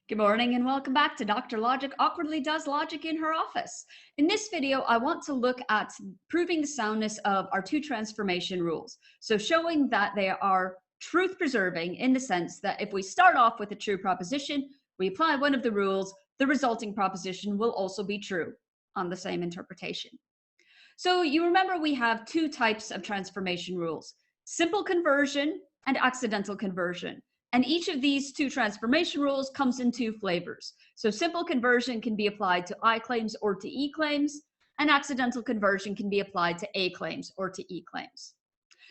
Good morning and welcome back to Dr. Logic awkwardly does logic in her office. In this video, I want to look at proving the soundness of our two transformation rules. So showing that they are truth preserving in the sense that if we start off with a true proposition, we apply one of the rules, the resulting proposition will also be true on the same interpretation. So you remember we have two types of transformation rules, simple conversion and accidental conversion. And each of these two transformation rules comes in two flavors. So simple conversion can be applied to I claims or to E claims, and accidental conversion can be applied to A claims or to E claims.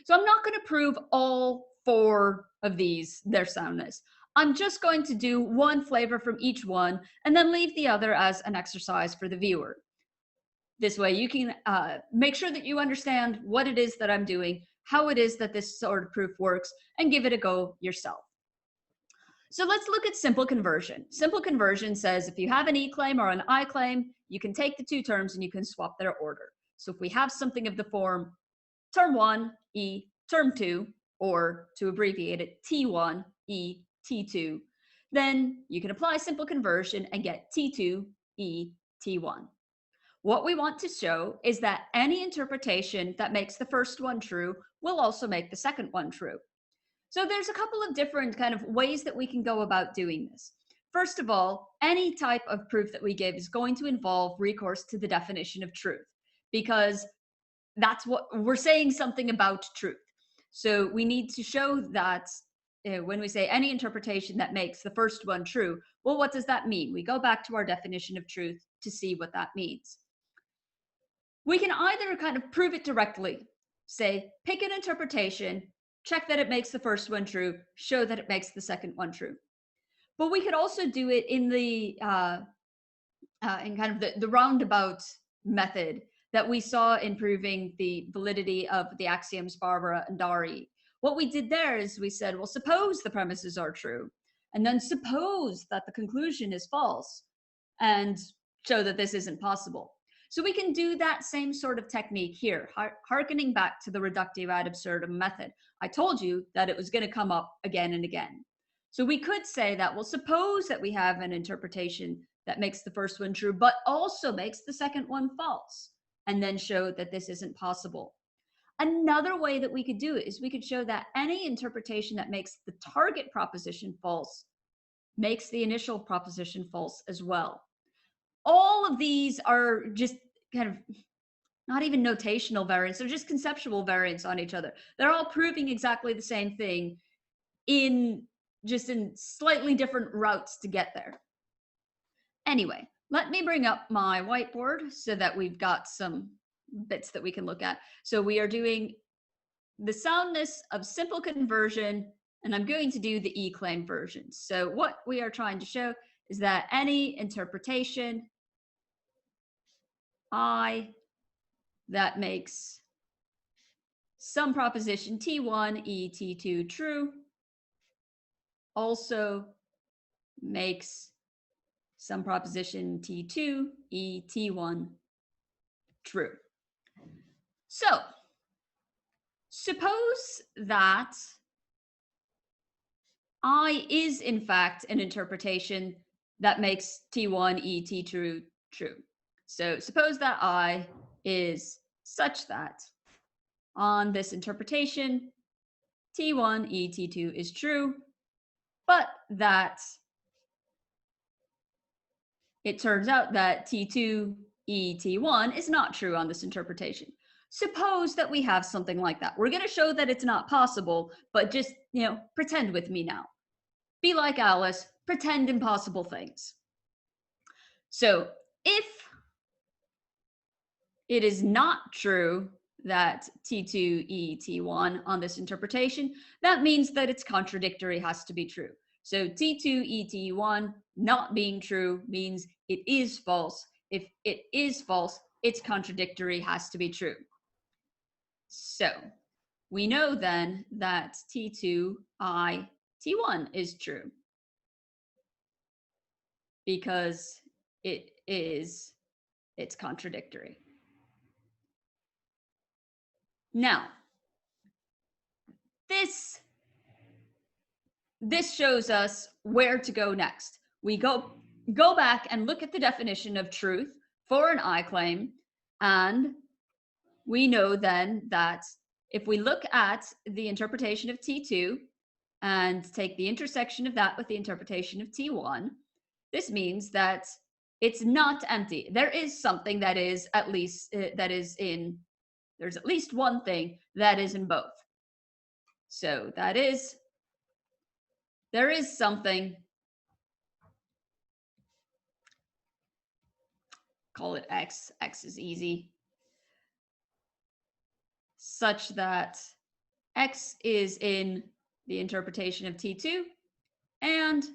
So I'm not going to prove all four of these, their soundness. I'm just going to do one flavor from each one and then leave the other as an exercise for the viewer. This way you can make sure that you understand what it is that I'm doing, how it is that this sort of proof works, and give it a go yourself. So let's look at simple conversion. Simple conversion says if you have an E claim or an I claim, you can take the two terms and you can swap their order. So if we have something of the form term 1, E, term 2, or to abbreviate it, T1, E, T2, then you can apply simple conversion and get T2, E, T1. What we want to show is that any interpretation that makes the first one true will also make the second one true. So there's a couple of different kind of ways that we can go about doing this. First of all, any type of proof that we give is going to involve recourse to the definition of truth, because that's what we're saying, something about truth. So we need to show that when we say any interpretation that makes the first one true, well, what does that mean? We go back to our definition of truth to see what that means. We can either kind of prove it directly, say, pick an interpretation, check that it makes the first one true, show that it makes the second one true. But we could also do it in the in kind of the roundabout method that we saw in proving the validity of the axioms Barbara and Dari. What we did there is we said, well, suppose the premises are true, and then suppose that the conclusion is false, and show that this isn't possible. So we can do that same sort of technique here, hearkening back to the reductio ad absurdum method. I told you that it was going to come up again and again. So we could say that, well, suppose that we have an interpretation that makes the first one true, but also makes the second one false, and then show that this isn't possible. Another way that we could do it is we could show that any interpretation that makes the target proposition false makes the initial proposition false as well. All of these are just kind of not even notational variants, they're just conceptual variants on each other. They're all proving exactly the same thing in slightly different routes to get there. Anyway, let me bring up my whiteboard so that we've got some bits that we can look at. So we are doing the soundness of simple conversion, and I'm going to do the E-claim version. So what we are trying to show is that any interpretation I that makes some proposition T1, E, T2 true also makes some proposition T2, E, T1 true. So suppose that I is in fact an interpretation that makes T1, E, T2 true. So suppose that I is such that on this interpretation, T1, E, T2 is true, but that it turns out that T2, E, T1 is not true on this interpretation. Suppose that we have something like that. We're going to show that it's not possible, but just, pretend with me now. Be like Alice, pretend impossible things. So if it is not true that T2, E, T1 on this interpretation, that means that its contradictory has to be true. So T2, E, T1 not being true means it is false. If it is false, its contradictory has to be true. So we know then that T2, I, T1 is true because it's contradictory. Now, this shows us where to go next. we go back and look at the definition of truth for an I claim, and we know then that if we look at the interpretation of T2 and take the intersection of that with the interpretation of T1, this means that it's not empty. There is something that is at least there's at least one thing that is in both. So that is, there is something, call it X, X is easy, such that X is in the interpretation of T2 and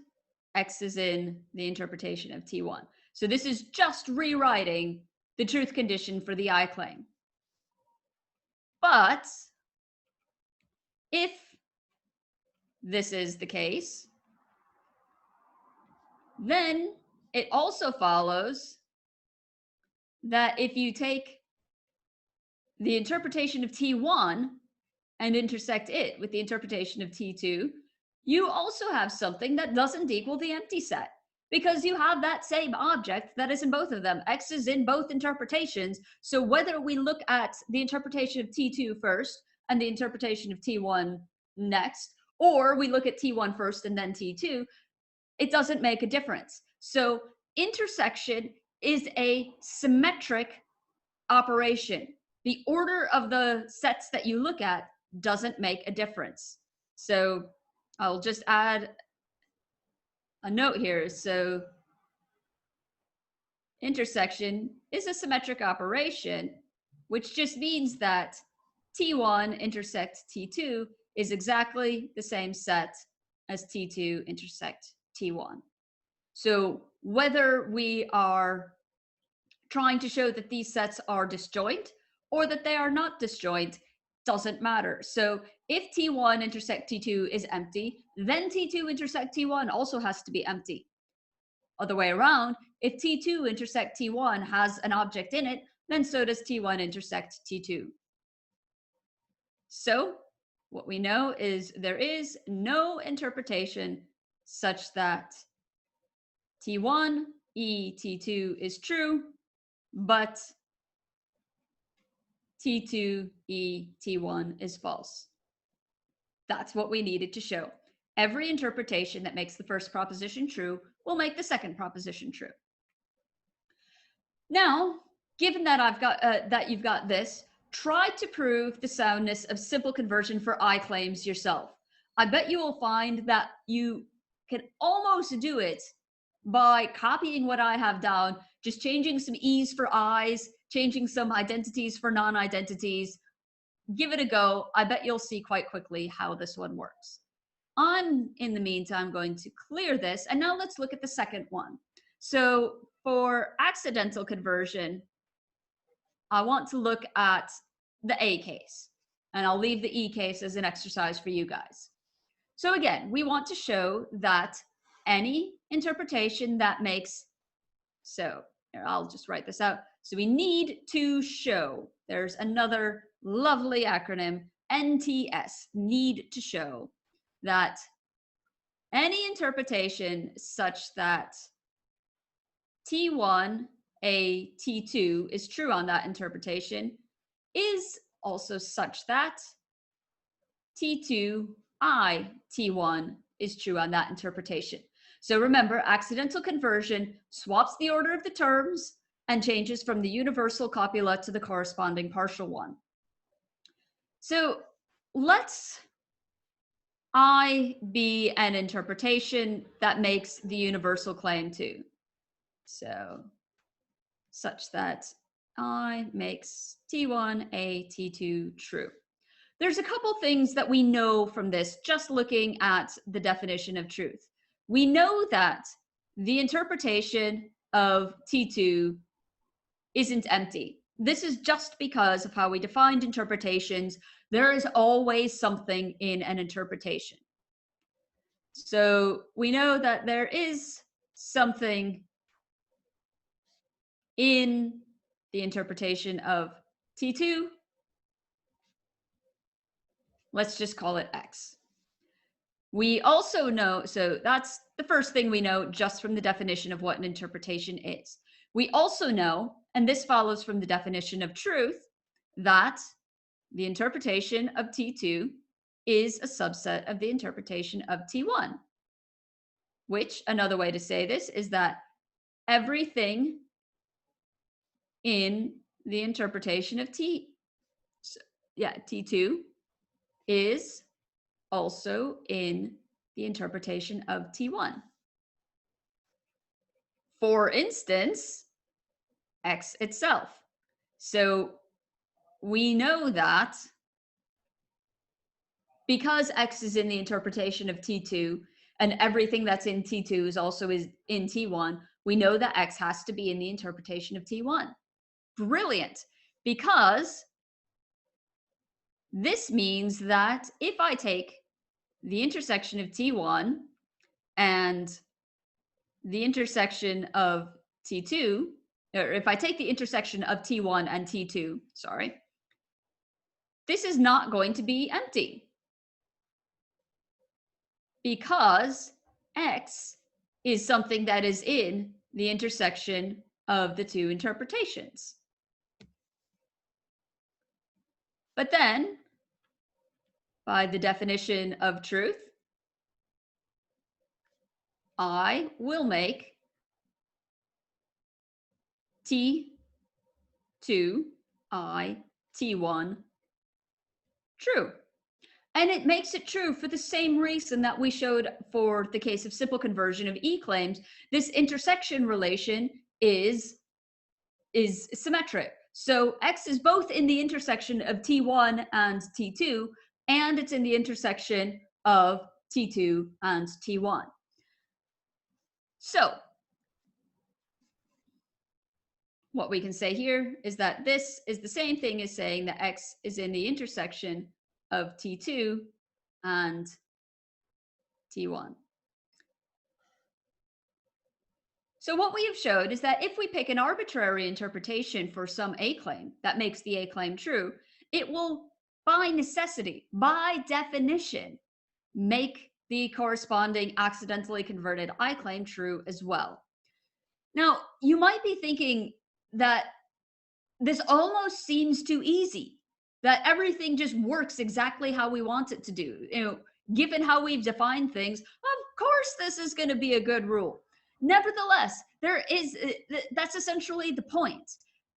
X is in the interpretation of T1. So this is just rewriting the truth condition for the I claim. But if this is the case, then it also follows that if you take the interpretation of T1 and intersect it with the interpretation of T2, you also have something that doesn't equal the empty set, because you have that same object that is in both of them. X is in both interpretations. So whether we look at the interpretation of T2 first and the interpretation of T1 next, or we look at T1 first and then T2, it doesn't make a difference. So intersection is a symmetric operation. The order of the sets that you look at doesn't make a difference. So I'll just add a note here. So intersection is a symmetric operation, which just means that T1 intersect T2 is exactly the same set as T2 intersect T1. So whether we are trying to show that these sets are disjoint or that they are not disjoint doesn't matter. So if T1 intersect T2 is empty, then T2 intersect T1 also has to be empty. Other way around, if T2 intersect T1 has an object in it, then so does T1 intersect T2. So what we know is there is no interpretation such that T1 e T2 is true, but T2 e T1 is false. That's what we needed to show. Every interpretation that makes the first proposition true will make the second proposition true. Now, given that I've got that you've got this, try to prove the soundness of simple conversion for I claims yourself. I bet you will find that you can almost do it by copying what I have down, just changing some E's for I's, changing some identities for non-identities. Give it a go. I bet you'll see quite quickly how this one works. I'm, in the meantime, going to clear this. And now let's look at the second one. So for accidental conversion, I want to look at the A case. And I'll leave the E case as an exercise for you guys. So again, we want to show that any interpretation that makes, so here, I'll just write this out. So we need to show, there's another lovely acronym, NTS, need to show, that any interpretation such that T1 a T2 is true on that interpretation is also such that T2 I T1 is true on that interpretation. So remember, accidental conversion swaps the order of the terms and changes from the universal copula to the corresponding partial one. So let's I be an interpretation that makes the universal claim too. So such that I makes T1 a T2 true. There's a couple things that we know from this just looking at the definition of truth. We know that the interpretation of T2 isn't empty. This is just because of how we defined interpretations. There is always something in an interpretation. So we know that there is something in the interpretation of T2. Let's just call it X. We also know, so that's the first thing we know just from the definition of what an interpretation is. We also know, and this follows from the definition of truth, that the interpretation of T2 is a subset of the interpretation of T1, which another way to say this is that everything in the interpretation of T2 is also in the interpretation of T1. For instance, X itself. So we know that because X is in the interpretation of T2 and everything that's in T2 is also in T1, we know that X has to be in the interpretation of T1. Brilliant, because this means that if I take the intersection of T1 and the intersection of T2, or if I take the intersection of T1 and T2, sorry, this is not going to be empty because X is something that is in the intersection of the two interpretations. But then, by the definition of truth, I will make T2I T1 true. And it makes it true for the same reason that we showed for the case of simple conversion of E-claims. This intersection relation is symmetric. So X is both in the intersection of T1 and T2, and it's in the intersection of T2 and T1. So what we can say here is that this is the same thing as saying that X is in the intersection of T2 and T1. So what we have showed is that if we pick an arbitrary interpretation for some A claim that makes the A claim true, it will by necessity, by definition, make the corresponding accidentally converted I claim true as well. Now, you might be thinking that this almost seems too easy, that everything just works exactly how we want it to do. Given how we've defined things, of course this is going to be a good rule. Nevertheless, that's essentially the point.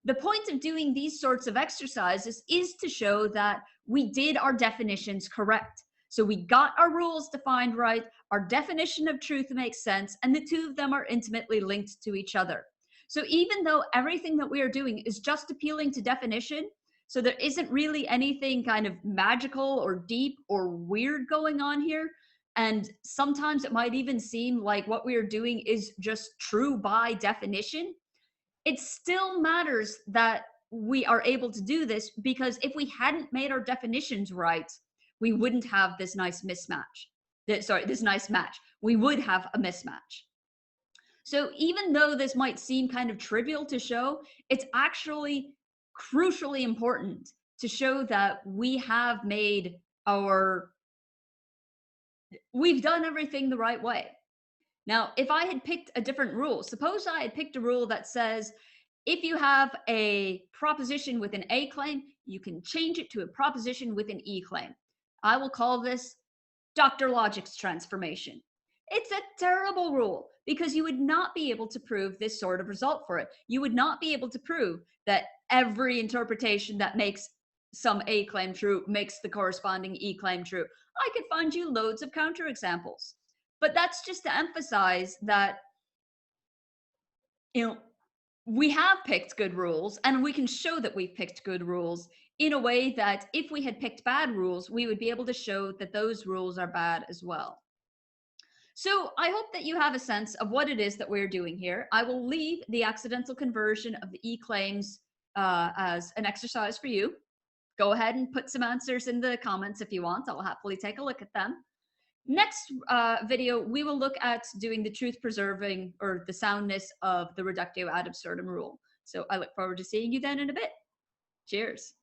The point of doing these sorts of exercises is to show that we did our definitions correct. So we got our rules defined right, our definition of truth makes sense, and the two of them are intimately linked to each other. So even though everything that we are doing is just appealing to definition, so there isn't really anything kind of magical or deep or weird going on here, and sometimes it might even seem like what we are doing is just true by definition, it still matters that we are able to do this, because if we hadn't made our definitions right, we wouldn't have this nice mismatch. This nice match. We would have a mismatch. So even though this might seem kind of trivial to show, it's actually crucially important to show that we've done everything the right way. Now, if I had picked a different rule, suppose I had picked a rule that says, if you have a proposition with an A claim, you can change it to a proposition with an E claim. I will call this Dr. Logic's transformation. It's a terrible rule because you would not be able to prove this sort of result for it. You would not be able to prove that every interpretation that makes some A claim true makes the corresponding E claim true. I could find you loads of counterexamples. But that's just to emphasize that, we have picked good rules, and we can show that we've picked good rules in a way that if we had picked bad rules, we would be able to show that those rules are bad as well. So I hope that you have a sense of what it is that we're doing here. I will leave the accidental conversion of the E claims as an exercise for you. Go ahead and put some answers in the comments if you want. I'll happily take a look at them. Next video, we will look at doing the truth preserving or the soundness of the reductio ad absurdum rule. So I look forward to seeing you then in a bit. Cheers.